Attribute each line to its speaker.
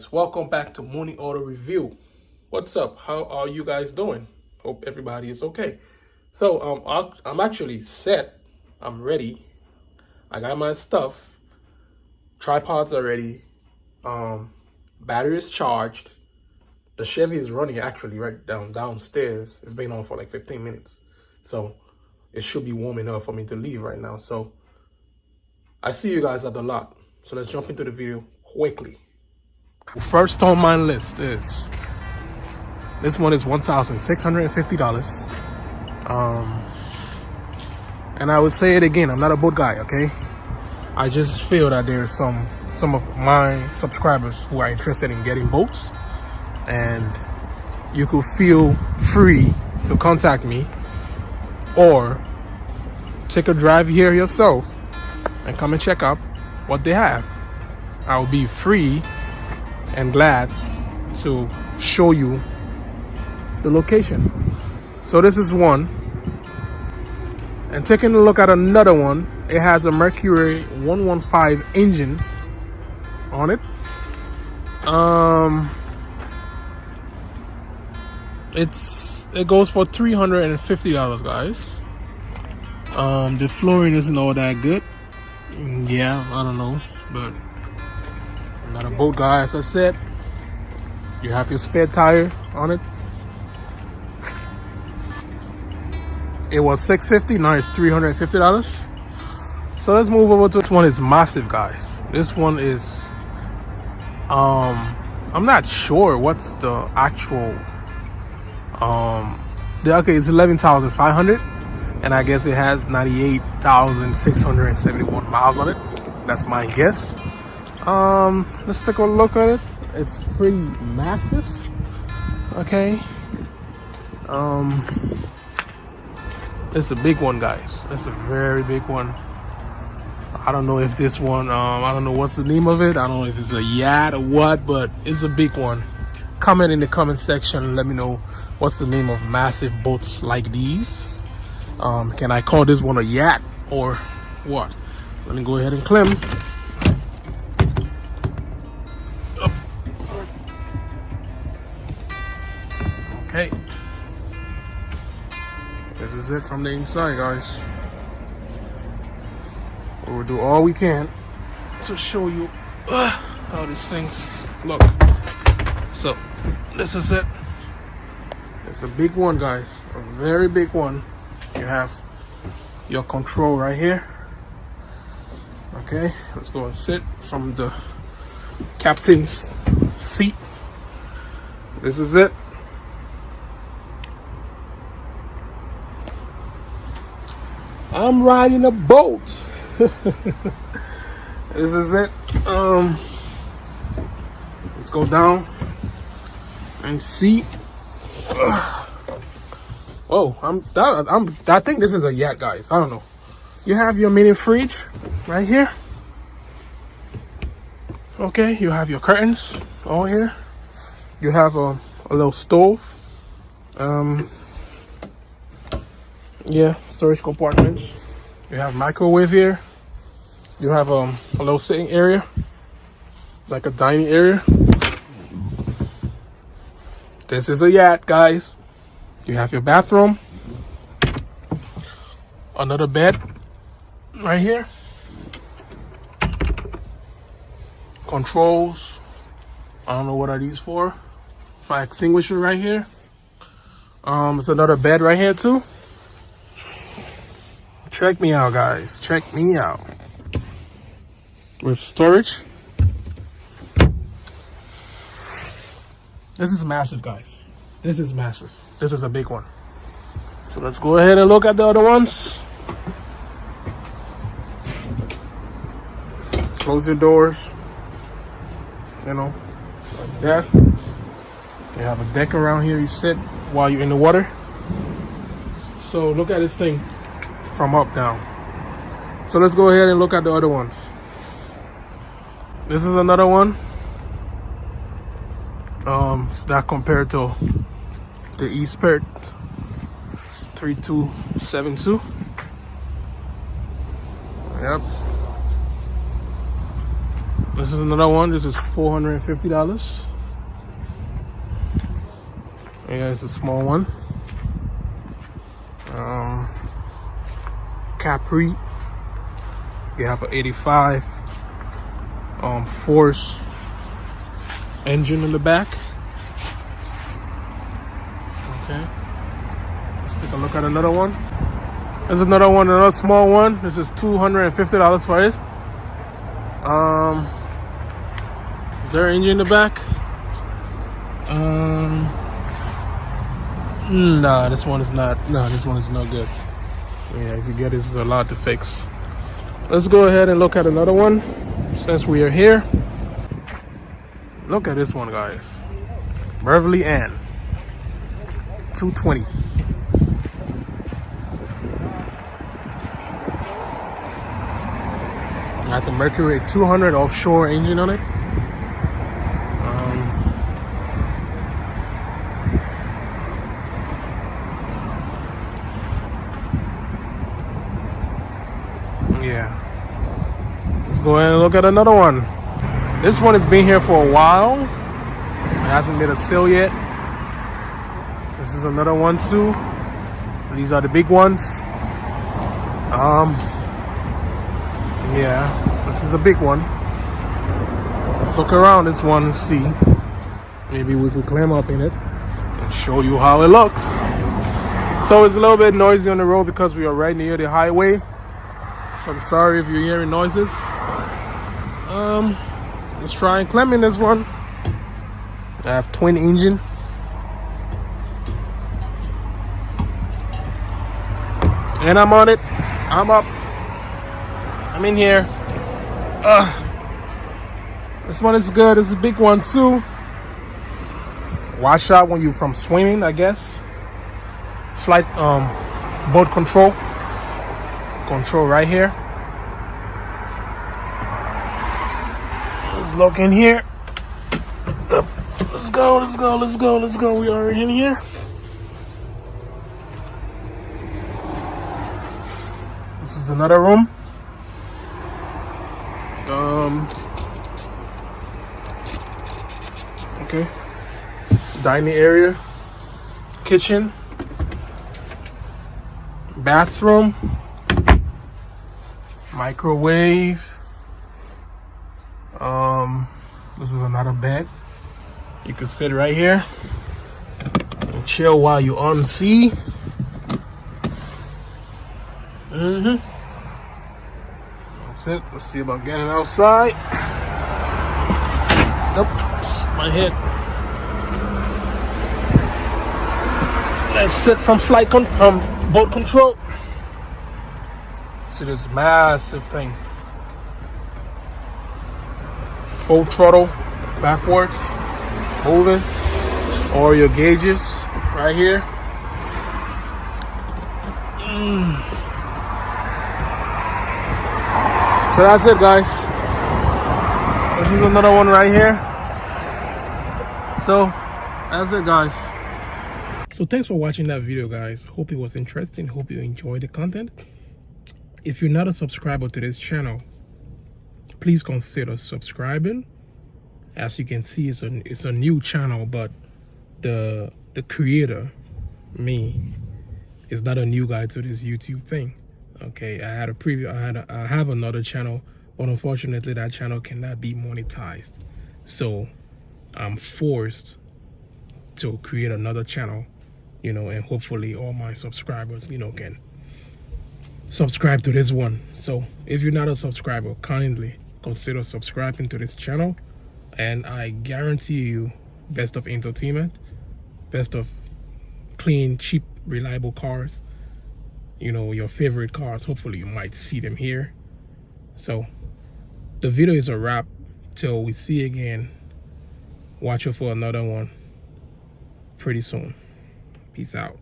Speaker 1: guys, welcome back to Mooney Auto Review. What's up? How are you guys doing? Hope everybody is okay. So I'm actually set. I'm ready. I got my stuff. Tripods are ready. Battery is charged. The Chevy is running actually right downstairs. It's been on for like 15 minutes. So it should be warm enough for me to leave right now. So I see you guys at the lot. So let's jump into the video quickly. First on my list is this one is $1,650. And I would say it again, I'm not a boat guy, okay? I just feel that there's some of my subscribers who are interested in getting boats, and you could feel free to contact me or take a drive here yourself and come and check out what they have. I'll be free and glad to show you the location. So this is one, and taking a look at another one, it has a Mercury 115 engine on it. It goes for $350, guys. The flooring isn't all that good. Yeah, I don't know, but I'm not a boat guy, as I said. You have your spare tire on it. It was $650, now it's $350. So let's move over to this one. Is massive, guys. This one is I'm not sure what's the actual okay, it's 11,500, and I guess it has 98,671 miles on it. That's my guess. Let's take a look at it. It's pretty massive. Okay. It's a big one, guys. It's a very big one. I don't know if this one, I don't know what's the name of it. I don't know if it's a yacht or what, but it's a big one. Comment in the comment section. Let me know what's the name of massive boats like these. Can I call this one a yacht or what? Let me go ahead and climb. Okay. This is it from the inside, guys. We'll do all we can to show you how these things look. So this is it. It's a big one, guys. A very big one. You have your control right here. Okay, let's go and sit from the captain's seat. This is it. I'm riding a boat. This is it. Let's go down and see. Oh, I think this is a yacht, guys. I don't know. You have your mini fridge right here. Okay, you have your curtains all here. You have a little stove. Yeah, storage compartments. You have microwave here. You have a little sitting area, like a dining area. This is a yacht, guys. You have your bathroom. Another bed right here. Controls. I don't know what are these for. Fire extinguisher right here. It's another bed right here too. Check me out, guys. Check me out. With storage. This is massive, guys. This is massive. This is a big one. So let's go ahead and look at the other ones. Close your doors. You know, like that. You have a deck around here you sit while you're in the water. So look at this thing from up down. So let's go ahead and look at the other ones. This is another one. It's not compared to the E-Spirit 3272. Yep. This is another one. This is $450. Yeah, it's a small one. Capri. You have an 85 Force engine in the back. Okay. Let's take a look at another one. There's another one, another small one. This is $250 for it. Is there an engine in the back? Nah, this one is not. No, this one is no good. Yeah, if you get this, is a lot to fix. Let's go ahead and look at another one since we are here. Look at this one, guys. Beverly Ann 220. That's a Mercury 200 offshore engine on it. Yeah. Let's go ahead and look at another one. This one has been here for a while. It hasn't been a sale yet. This is another one too. These are the big ones. Yeah, this is a big one. Let's look around this one and see. Maybe we can climb up in it and show you how it looks. So it's a little bit noisy on the road because we are right near the highway. So I'm sorry if you're hearing noises. Let's try and climb in this one. I have twin engine. And I'm on it. I'm up. I'm in here. This one is good. It's a big one too. Watch out when you're from swimming, I guess. Flight, boat control. Control right here. Let's look in here. Let's go, let's go, let's go, let's go. We are in here. This is another room. Okay. Dining area. Kitchen. Bathroom. Microwave. This is another bed. You can sit right here and chill while you're on sea. That's it. Let's see about getting outside. Oops, my head. Let's sit from from boat control. See this massive thing. Full throttle, backwards, moving, or your gauges right here. So that's it, guys. This is another one right here. So that's it, guys. So thanks for watching that video, guys. Hope it was interesting. Hope you enjoyed the content. If you're not a subscriber to this channel, please consider subscribing. As you can see, it's a new channel, but the creator, me, is not a new guy to this YouTube thing. Okay, I have another channel, but unfortunately that channel cannot be monetized. So I'm forced to create another channel, and hopefully all my subscribers, can subscribe to this one. So if you're not a subscriber, kindly consider subscribing to this channel, and I guarantee you best of entertainment, best of clean, cheap, reliable cars, your favorite cars. Hopefully you might see them here. So the video is a wrap. Till we see again, watch out for another one pretty soon. Peace out.